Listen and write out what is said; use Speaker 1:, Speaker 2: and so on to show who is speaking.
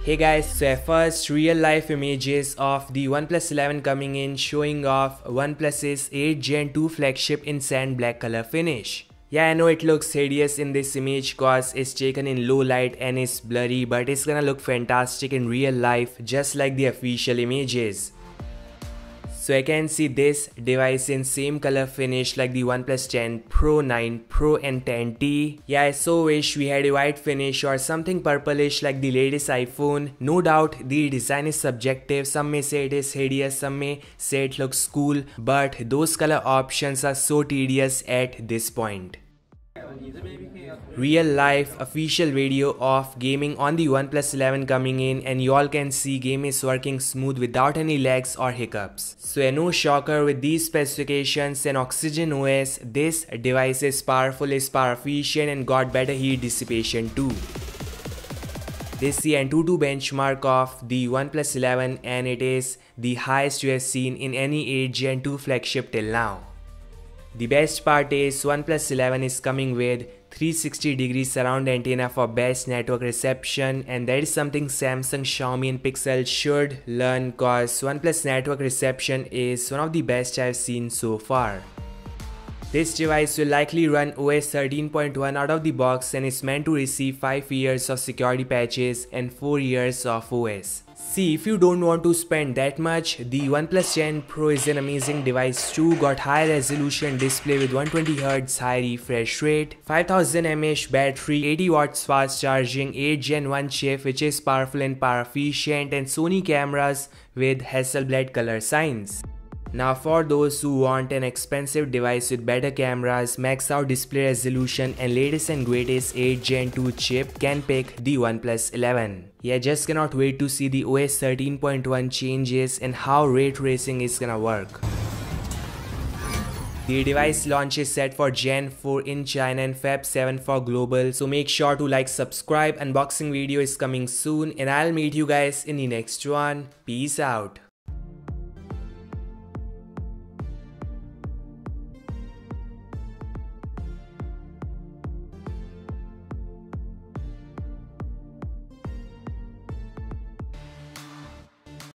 Speaker 1: Hey guys, so first real life images of the OnePlus 11 coming in, showing off OnePlus's 8 Gen 2 flagship in sand black color finish. Yeah, I know it looks hideous in this image cause it's taken in low light and it's blurry, but it's gonna look fantastic in real life just like the official images. So I can see this device in same color finish like the OnePlus 10 Pro, 9 Pro and 10T. Yeah, I so wish we had a white finish or something purplish like the latest iPhone. No doubt the design is subjective, some may say it is hideous, some may say it looks cool, but those color options are so tedious at this point. Real life official video of gaming on the OnePlus 11 coming in, and you all can see game is working smooth without any lags or hiccups. So no shocker with these specifications and OxygenOS, this device is powerful, is power efficient and got better heat dissipation too. This is the Antutu benchmark of the OnePlus 11 and it is the highest you have seen in any 8 Gen 2 flagship till now. The best part is OnePlus 11 is coming with 360-degree surround antenna for best network reception, and that is something Samsung, Xiaomi and Pixel should learn cause OnePlus network reception is one of the best I've seen so far. This device will likely run OS 13.1 out of the box and is meant to receive 5 years of security patches and 4 years of OS. See, if you don't want to spend that much, the OnePlus 10 Pro is an amazing device too. Got high resolution display with 120Hz high refresh rate, 5000 mAh battery, 80 watts fast charging, 8 Gen 1 chip which is powerful and power efficient, and Sony cameras with Hasselblad color signs. Now for those who want an expensive device with better cameras, max out display resolution and latest and greatest 8 Gen 2 chip, can pick the OnePlus 11. Yeah, just cannot wait to see the OS 13.1 changes and how ray tracing is gonna work. The device launch is set for Gen 4 in China and Feb 7 for global, so make sure to like, subscribe. Unboxing video is coming soon and I'll meet you guys in the next one. Peace out.